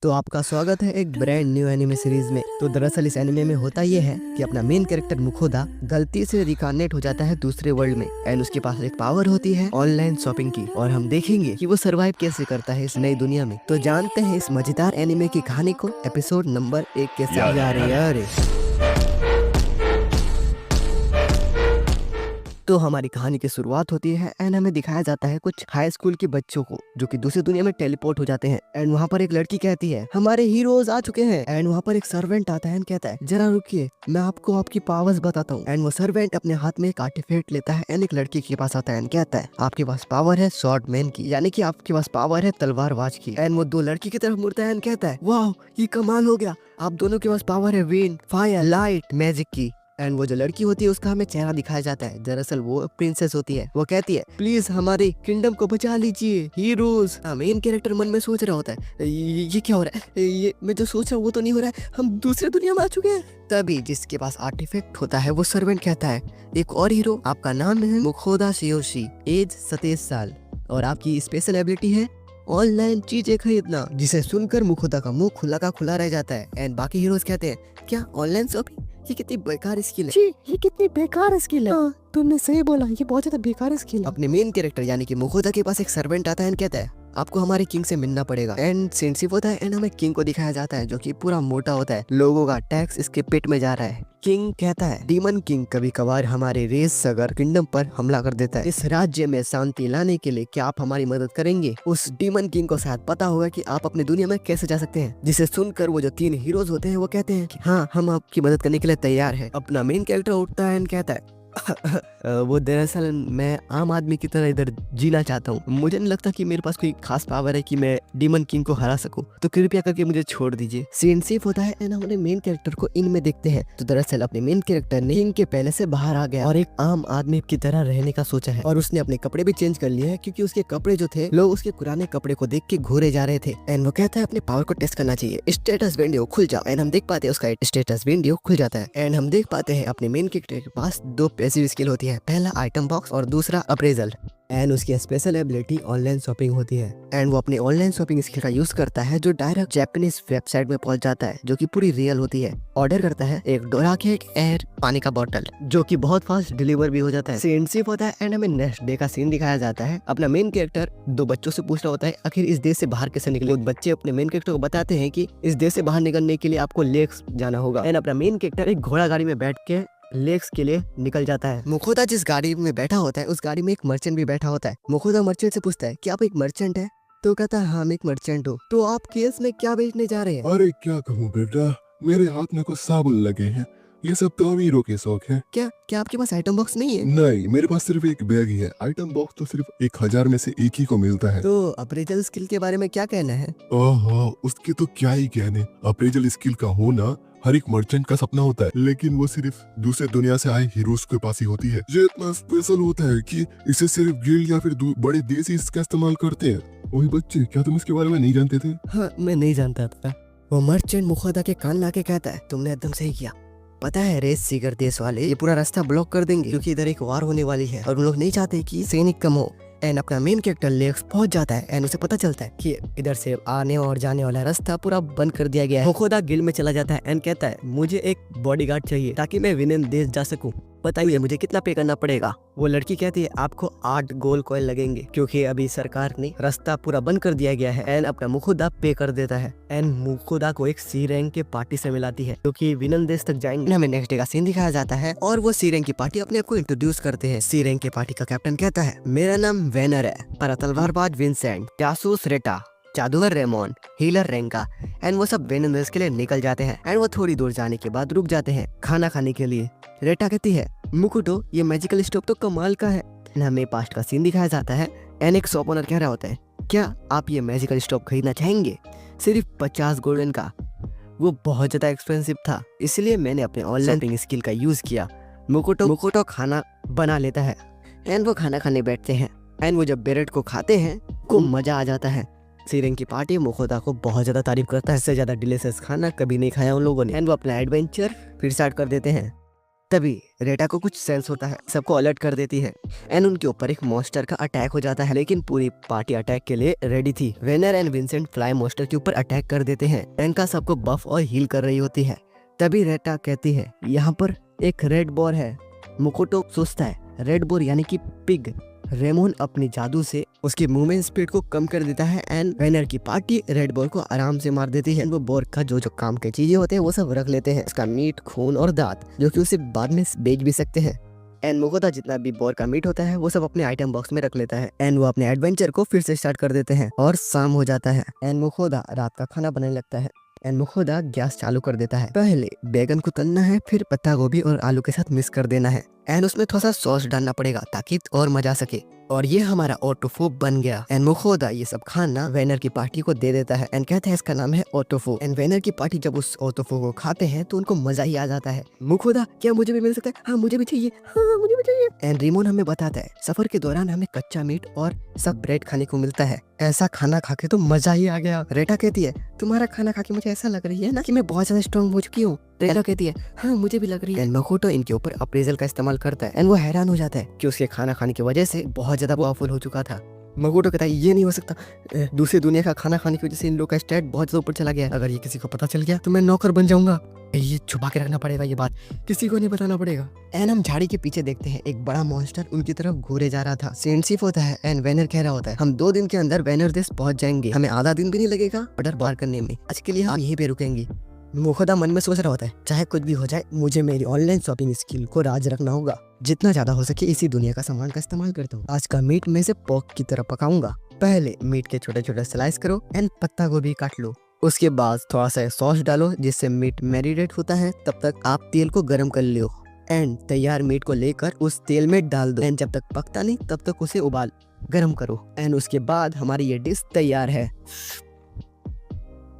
तो आपका स्वागत है एक ब्रांड न्यू एनिमे सीरीज में। तो दरअसल इस एनिमे में होता ये है कि अपना मेन कैरेक्टर मुखोदा गलती से रिकार्नेट हो जाता है दूसरे वर्ल्ड में एंड उसके पास एक पावर होती है ऑनलाइन शॉपिंग की, और हम देखेंगे कि वो सरवाइव कैसे करता है इस नई दुनिया में। तो जानते हैं इस मजेदार एनिमे की कहानी को एपिसोड नंबर 1 के साथ। यारे तो हमारी कहानी की शुरुआत होती है एंड हमें दिखाया जाता है कुछ हाई स्कूल के बच्चों को जो कि दूसरी दुनिया में टेलीपोर्ट हो जाते हैं। एंड वहाँ पर एक लड़की कहती है हमारे हीरोज आ चुके हैं। एंड वहाँ पर एक सर्वेंट आता है एंड कहता है जरा रुकिए, मैं आपको आपकी पावर्स बताता हूँ। एंड वो सर्वेंट अपने हाथ में एक आर्टिफैक्ट लेता है एंड एक लड़की के पास आता है एंड कहता है आपके पास पावर है स्वॉर्ड मैन की, यानी कि आपके पास पावर है तलवारबाज की। एंड वो दो लड़की की तरफ मुड़ता है एंड कहता है वाह ये कमाल हो गया, आप दोनों के पास पावर है विंड फायर लाइट मैजिक की। एंड वो जो लड़की होती है उसका हमें चेहरा दिखाया जाता है, दरअसल वो प्रिंसेस होती है। वो कहती है प्लीज हमारे किंगडम को बचा लीजिए हीरोज। मेन कैरेक्टर मन में सोच रहा होता है ये क्या हो रहा है, ये मैं जो सोच रहा हूँ वो तो नहीं हो रहा है, हम दूसरे दुनिया में आ चुके हैं। तभी जिसके पास आर्टिफैक्ट होता है वो सर्वेंट कहता है एक और हीरो, आपका नाम है मुखोदा शियोशी, एज 27 साल और आपकी स्पेशल एबिलिटी है ऑनलाइन चीजें खरीदना। जिसे सुनकर मुखोदा का मुंह खुला का खुला रह जाता है। एंड बाकी हीरोज कहते हैं क्या ऑनलाइन शॉपिंग, ये कितनी बेकार स्किल है। ये कितनी बेकार स्किल है। तुमने सही बोला, ये बहुत ज्यादा बेकार स्किल है। अपने मेन कैरेक्टर यानी कि मुखोदा के पास एक सर्वेंट आता है एंड कहता है आपको हमारे किंग से मिलना पड़ेगा। एंड सेंसिटिव होता है एंड हमें किंग को दिखाया जाता है जो कि पूरा मोटा होता है, लोगों का टैक्स इसके पेट में जा रहा है। किंग कहता है डीमन किंग कभी कभार हमारे रेस सगर किंगडम पर हमला कर देता है, इस राज्य में शांति लाने के लिए क्या आप हमारी मदद करेंगे। उस डीमन किंग को शायद पता होगा कि आप अपनी दुनिया में कैसे जा सकते हैं। जिसे सुनकर वो जो 3 हीरोज होते हैं वो कहते हैं कि हाँ हम आपकी मदद करने के लिए तैयार है। अपना मेन कैरेक्टर उठता है एंड कहता है वो दरअसल मैं आम आदमी की तरह इधर जीना चाहता हूँ, मुझे नहीं लगता कि मेरे पास कोई खास पावर है कि मैं डीमन किंग को हरा सकूं, तो कृपया करके मुझे छोड़ दीजिए। सीन सेफ होता है एंड हमारे मेन कैरेक्टर को इनमें देखते हैं तो दरअसल अपने मेन कैरेक्टर ने किंग के पहले से बाहर आ गया और एक आम आदमी की तरह रहने का सोचा है। और उसने अपने कपड़े भी चेंज कर लिए हैं क्योंकि उसके कपड़े जो थे लोग उसके पुराने कपड़े को देख के घूरे जा रहे थे। एंड वो कहता है अपने पावर को टेस्ट करना चाहिए, स्टेटस विंडो खुल जाओ। एंड हम देख पाते हैं उसका स्टेटस विंडो खुल जाता है एंड हम देख पाते हैं अपने मेन कैरेक्टर के पास 2 पैसिव स्किल होती है, पहला आइटम बॉक्स और दूसरा अप्रेजल। एंड उसकी स्पेशल एबिलिटी ऑनलाइन शॉपिंग होती है एंड वो अपने ऑनलाइन शॉपिंग स्किल का यूज करता है जो डायरेक्ट जापानीज वेबसाइट में पहुंच जाता है जो कि पूरी रियल होती है। ऑर्डर करता है एक डोरा केक एयर पानी का बोतल जो कि बहुत फास्ट डिलीवर भी हो जाता है। सीन सिप होता है एंड हमें नेक्स्ट डे का सीन दिखाया जाता है। अपना मेन कैरेक्टर 2 बच्चों से पूछ रहा होता है आखिर इस देश से बाहर कैसे निकले। बच्चे अपने मेन कैरेक्टर को बताते हैं कि इस देश से बाहर निकलने के लिए आपको लेक्स जाना होगा। एंड अपना मेन कैरेक्टर एक घोड़ा गाड़ी में बैठ के लेक्स के लिए निकल जाता है। मुखोदा जिस गाड़ी में बैठा होता है उस गाड़ी में एक मर्चेंट भी बैठा होता है। मुखोदा मर्चेंट से पूछता है कि आप एक मर्चेंट है, तो कहता है हाँ मैं एक मर्चेंट हूँ। तो आप केस में क्या बेचने जा रहे हैं? अरे क्या कहूँ बेटा, मेरे हाथ में कुछ साबुन लगे हैं, ये सब तो अमीरों के शौक है। क्या आपके पास आइटम बॉक्स नहीं है? नहीं, मेरे पास सिर्फ एक बैग ही है, आइटम बॉक्स तो सिर्फ 1000 में से एक ही को मिलता है। तो अप्रेजल स्किल के बारे में क्या कहना है? ओहो, उसके तो क्या ही कहने। अप्रेजल स्किल का होना हर एक मर्चेंट का सपना होता है, लेकिन वो सिर्फ दूसरे दुनिया से आए हीरोज के पास ही होती है। ये इतना स्पेशल होता है कि इसे सिर्फ गिल्ड या फिर बड़े देश ही इसका इस्तेमाल करते हैं। वही बच्चे, क्या तुम इसके बारे में नहीं जानते थे? हाँ मैं नहीं जानता था। वो मर्चेंट मुखोदा के कान लाके कहता है तुमने एकदम सही किया, पता है रेस सीगर देश वाले ये पूरा रास्ता ब्लॉक कर देंगे क्योंकि इधर एक वार होने वाली है और उन लोग नहीं चाहते कि सैनिक कम हो। एंड अपना मेन कैरेक्टर लेक्स पहुंच जाता है एंड उसे पता चलता है कि इधर से आने और जाने वाला रास्ता पूरा बंद कर दिया गया है। मुखोदा गिल में चला जाता है एंड कहता है मुझे एक बॉडीगार्ड चाहिए ताकि मैं विनेन देश जा सकूं, बताइए मुझे कितना पे करना पड़ेगा। वो लड़की कहती है आपको 8 गोल्ड कॉइन लगेंगे क्योंकि अभी सरकार ने रास्ता पूरा बंद कर दिया गया है। एंड अपना मुखोदा पे कर देता है एंड मुखोदा को एक सी रैंक के पार्टी से मिलाती है जो कि विनन देश तक जाएंगे। हमें नेक्स्ट डे का सीन दिखाया जाता है और वो सी रैंक की पार्टी अपने आप को इंट्रोड्यूस करते हैं। सी रैंक की पार्टी का कैप्टन कहता है मेरा नाम वेनर है, पर तलवारबाज विंसेंट, जासूस रेटा, जादूगर रेमोन, हीलर रेंका। एंड वो सब विनन देश के लिए निकल जाते हैं एंड वो थोड़ी दूर जाने के बाद रुक जाते हैं खाना खाने के लिए। रेटा कहती है मुकुटो ये मैजिकल स्टोव तो कमाल का है। हमें पास्ट का सीन दिखाया जाता है एंड एक शॉप ओनर कह रहा होता है क्या आप ये मैजिकल स्टोव खरीदना चाहेंगे, सिर्फ 50 गोल्डन का। वो बहुत ज्यादा एक्सपेंसिव था इसलिए मैंने अपने ऑनलाइन स्किल का यूज किया। मुकुटो खाना बना लेता है एंड वो खाना खाने बैठते हैं एंड वो जब ब्रेड को खाते हैं को मजा आ जाता है। सीरेंग की पार्टी मुखोदा को बहुत ज्यादा तारीफ करता है, इससे ज्यादा डिलीशियस खाना कभी नहीं खाया उन लोगों ने। एंड वो अपना एडवेंचर फिर स्टार्ट कर देते हैं। तभी रेटा को कुछ सेंस होता है, सबको अलर्ट कर देती है एंड उनके ऊपर एक मॉन्स्टर का अटैक हो जाता है। लेकिन पूरी पार्टी अटैक के लिए रेडी थी। Vanern and Vincent fly monster के ऊपर अटैक कर देते हैं। एनका सबको बफ और हील कर रही होती है। तभी रेटा कहती है यहाँ पर एक रेड बोर है। मुकोटो सोचता है रेड बोर यानी कि पिग। रेमोन अपनी जादू से उसकी मूवमेंट स्पीड को कम कर देता है एंड वेनर की पार्टी रेड बोर को आराम से मार देती है। वो बोर का जो जो काम के चीजें होते हैं वो सब रख लेते हैं, उसका मीट, खून और दांत, जो कि उसे बाद में बेच भी सकते हैं। एंड मुकोटा जितना भी बोर का मीट होता है वो सब अपने आइटम बॉक्स में रख लेता है एंड वो अपने एडवेंचर को फिर से स्टार्ट कर देते हैं और शाम हो जाता है एंड मुकोटा रात का खाना बनाने लगता है एंड मुकोटा गैस चालू कर देता है। पहले बैगन को तलना है, फिर पत्ता गोभी और आलू के साथ मिक्स कर देना है एंड उसमें थोड़ा सा सॉस डालना पड़ेगा ताकि और मजा सके। और ये हमारा ऑटोफो बन गया एंड मुकोटा ये सब खाना वेनर की पार्टी को दे देता है एंड कहता है इसका नाम है ऑटोफो। एंड वेनर की पार्टी जब उस ऑटोफो को खाते हैं तो उनको मजा ही आ जाता है। मुकोटा क्या मुझे भी मिल सकता है? हाँ मुझे भी चाहिए, हाँ मुझे भी चाहिए। एंड रिमोन हमें बताता है सफर के दौरान हमें कच्चा मीट और सब ब्रेड खाने को मिलता है। ऐसा खाना खा के तो मजा ही आ गया। रेटा कहती है तुम्हारा खाना खा के मुझे ऐसा लग रही है ना कि मैं बहुत ज्यादा स्ट्रॉन्ग हो चुकी हूँ। रेटा कहती है हाँ मुझे भी लग रही है। एंड मुकोटा इनके ऊपर अप्रेजल का इस्तेमाल करता है एंड वो हैरान हो जाता है कि उसके खाना खाने की वजह से बहुत ज्यादा पावरफुल हो चुका था। मुकोटा कहता है ये नहीं हो सकता, दूसरी दुनिया का खाना खाने की वजह से इन लोग का स्टैट बहुत ज्यादा ऊपर चला गया है। अगर ये किसी को पता चल गया तो मैं नौकर बन जाऊंगा। ये छुपा के रखना पड़ेगा, ये बात किसी को नहीं बताना पड़ेगा। एंड हम झाड़ी के पीछे देखते हैं एक बड़ा मॉन्स्टर उनकी तरफ घूरे जा रहा था। सेंसिफ होता है एंड वेनर कह रहा होता है हम 2 दिन के अंदर वेनर देश पहुंच जाएंगे, हमें आधा दिन भी नहीं लगेगा ऑर्डर बार करने में। आज के लिए हम यहीं पे रुकेंगे। मुकोटा मन में सोच रहा होता है चाहे कुछ भी हो जाए मुझे मेरी ऑनलाइन शॉपिंग स्किल को राज रखना होगा, जितना ज्यादा हो सके इसी दुनिया का सामान का इस्तेमाल करता हूँ। आज का मीट में से पोर्क की तरह पकाऊंगा। पहले मीट के छोटे छोटे स्लाइस करो एंड पत्ता गोभी काट लो। उसके बाद थोड़ा सा सॉस डालो जिससे मीट मैरिनेट होता है। तब तक आप तेल को गर्म कर लो एंड तैयार मीट को लेकर उस तेल में डाल दो एंड जब तक पकता नहीं तब तक उसे उबाल गर्म करो एंड उसके बाद हमारी ये डिश तैयार है।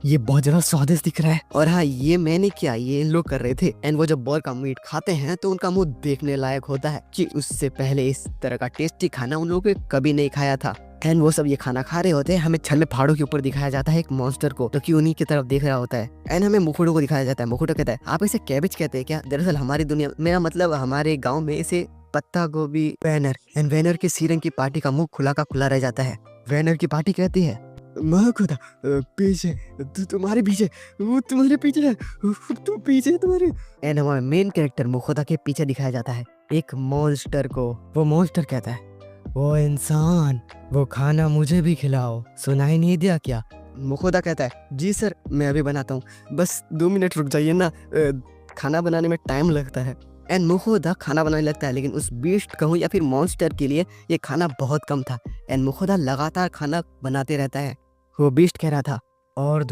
ये बहुत ज्यादा स्वादिष्ट दिख रहा है। और हाँ ये मैंने किया, ये इन लोग कर रहे थे। एंड वो जब बोर का मीट खाते हैं तो उनका मुंह देखने लायक होता है कि उससे पहले इस तरह का टेस्टी खाना उन लोगों ने कभी नहीं खाया था। एंड वो सब ये खाना खा रहे होते हैं। हमें छल में पहाड़ों के ऊपर दिखाया जाता है एक मॉन्स्टर को जो कि उन्हीं की तरफ देख रहा होता है। एंड हमें मुकुटो को दिखाया जाता है। मुकुटो कहता है आप इसे कैबेज कहते हैं क्या? दरअसल हमारी दुनिया, मेरा मतलब हमारे गाँव में इसे पत्ता गोभी। वेनर एंड वेनर के सीरंग की पार्टी का मुंह खुला का खुला रह जाता है। वेनर की पार्टी कहती है खुदा पीछे, तुम्हारे पीछे, वो तुम्हारे पीछे है, तुम पीछे तुम्हारे। एंड हमारे मेन कैरेक्टर मुखोदा के पीछे दिखाया जाता है एक मॉन्स्टर को। वो मॉन्स्टर कहता है वो इंसान, वो खाना मुझे भी खिलाओ, सुनाई नहीं दिया क्या? मुखोदा कहता है जी सर मैं अभी बनाता हूँ, बस 2 मिनट रुक जाइए ना, खाना बनाने में टाइम लगता है। एंड मुखोदा खाना बनाने लगता है लेकिन उस बीस्ट कहूँ या फिर मॉन्स्टर के लिए ये खाना बहुत कम था। एंड मुखोदा लगातार खाना बनाते रहता है। वो बीस्ट कह रहा था और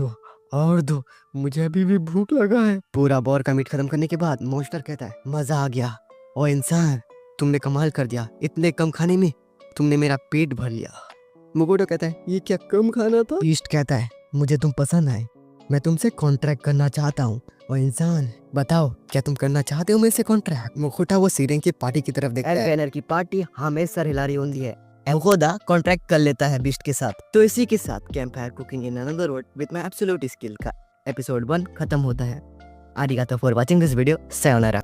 दो, मुझे अभी भी भूख लगा है। पूरा बोर का मीट खत्म करने के बाद मॉन्स्टर कहता है मजा आ गया, ओ इंसान तुमने कमाल कर दिया, इतने कम खाने में तुमने मेरा पेट भर लिया। मुखोदा कहता है ये क्या कम खाना था? बीस्ट कहता है मुझे तुम पसंद आए, मैं तुमसे कॉन्ट्रैक्ट करना चाहता हूँ। और इंसान बताओ क्या तुम करना चाहते हो मेरे से कॉन्ट्रैक्ट? मुखोटा वो सीरें की पार्टी की तरफ देखता है। वेनर की पार्टी हमेशा हिलारी होती है। मुखोदा कॉन्ट्रैक्ट कर लेता है बीस्ट के साथ। तो इसी के साथ campfire cooking in another world with my absolute skill का एपिसोड 1 खत्म होता है। आरिगातो for watching this video. Sayonara.